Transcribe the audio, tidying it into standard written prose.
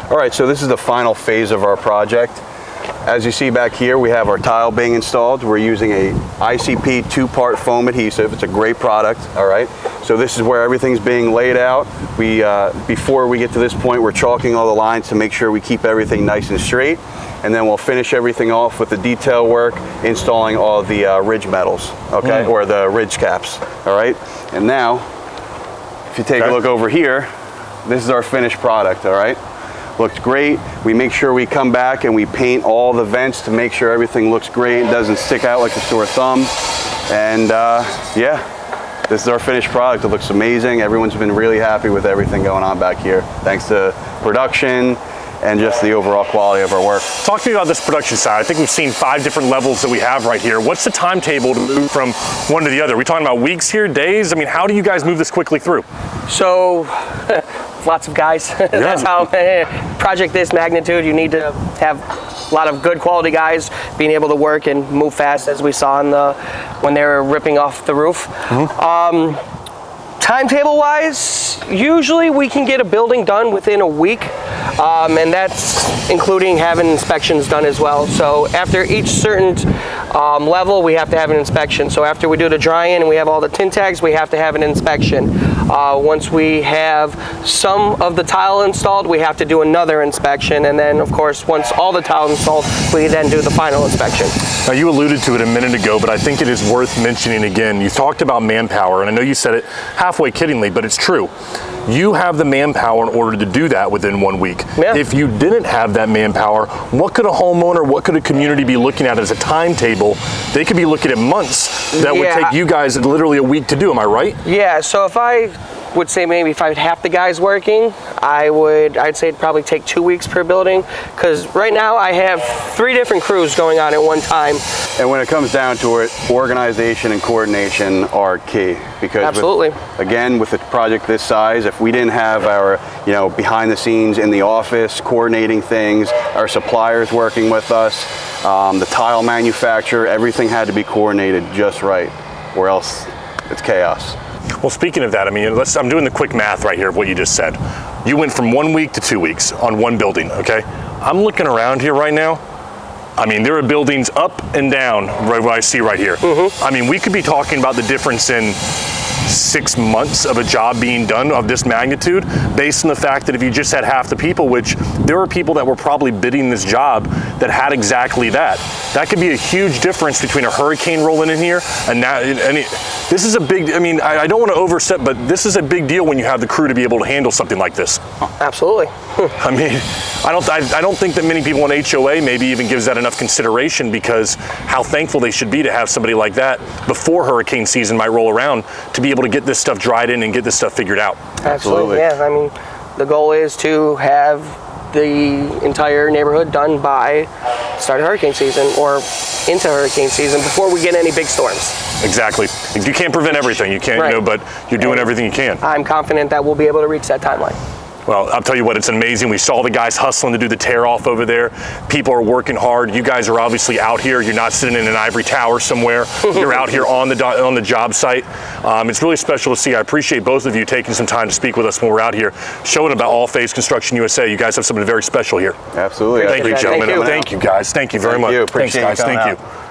All right, so this is the final phase of our project. As you see back here, we have our tile being installed. We're using a ICP 2-part foam adhesive. It's a great product, all right? So this is where everything's being laid out. Before we get to this point, we're chalking all the lines to make sure we keep everything nice and straight. And then we'll finish everything off with the detail work, installing all the ridge metals, okay? Or the ridge caps, all right? And now, if you take a look over here, this is our finished product, all right? Looked great. We make sure we come back and we paint all the vents to make sure everything looks great and doesn't stick out like a sore thumb. And yeah, this is our finished product. It looks amazing. Everyone's been really happy with everything going on back here, thanks to production and just the overall quality of our work. Talk to me about this production side. I think we've seen 5 different levels that we have right here. What's the timetable to move from one to the other? Are we talking about weeks here, days? I mean, how do you guys move this quickly through? So, lots of guys. That's how project this magnitude, you need to have a lot of good quality guys being able to work and move fast, as we saw in when they were ripping off the roof. Timetable wise, usually we can get a building done within a week, and that's including having inspections done as well. So after each certain level, we have to have an inspection. So after we do the dry-in and we have all the tin tags, we have to have an inspection. Once we have some of the tile installed, we have to do another inspection. And then, of course, once all the tile installed, we then do the final inspection. Now, you alluded to it a minute ago, but I think it is worth mentioning again. You talked about manpower, and I know you said it halfway kiddingly, but it's true. You have the manpower in order to do that within 1 week. Yeah. If you didn't have that manpower, what could a homeowner, what could a community be looking at as a timetable? They could be looking at months that would take you guys literally a week to do, am I right? Yeah, so if I would say maybe if I had half the guys working, I'd say it'd probably take 2 weeks per building, because right now I have 3 different crews going on at one time. And when it comes down to it, organization and coordination are key, because absolutely, again, with a project this size, if we didn't have our, behind the scenes in the office coordinating things, our suppliers working with us, the tile manufacturer, everything had to be coordinated just right, or else it's chaos. Well, speaking of that, I mean, I'm doing the quick math right here of what you just said. You went from 1 week to 2 weeks on one building, okay? I'm looking around here right now. I mean, there are buildings up and down, right what I see right here. I mean, we could be talking about the difference in 6 months of a job being done of this magnitude, based on the fact that if you just had half the people, which there are people that were probably bidding this job that had exactly that. That could be a huge difference between a hurricane rolling in here and now. This is a big, I mean, I don't want to overstep, but this is a big deal when you have the crew to be able to handle something like this. Absolutely. I mean, I don't think that many people in HOA maybe even gives that enough consideration, because how thankful they should be to have somebody like that before hurricane season might roll around to be able to get this stuff dried in and get this stuff figured out. Absolutely. Yeah, I mean, the goal is to have the entire neighborhood done by start of hurricane season or into hurricane season before we get any big storms. Exactly. You can't prevent everything, you can't, but you're doing everything you can. I'm confident that we'll be able to reach that timeline. Well, I'll tell you what, it's amazing. We saw the guys hustling to do the tear off over there. People are working hard. You guys are obviously out here. You're not sitting in an ivory tower somewhere. You're out here on the job site. It's really special to see. I appreciate both of you taking some time to speak with us when we're out here, showing about All Phase Construction USA. You guys have something very special here. Absolutely. Thank you, gentlemen. Thank you, guys. Thank you very much. Appreciate Thanks, guys. You Thank you.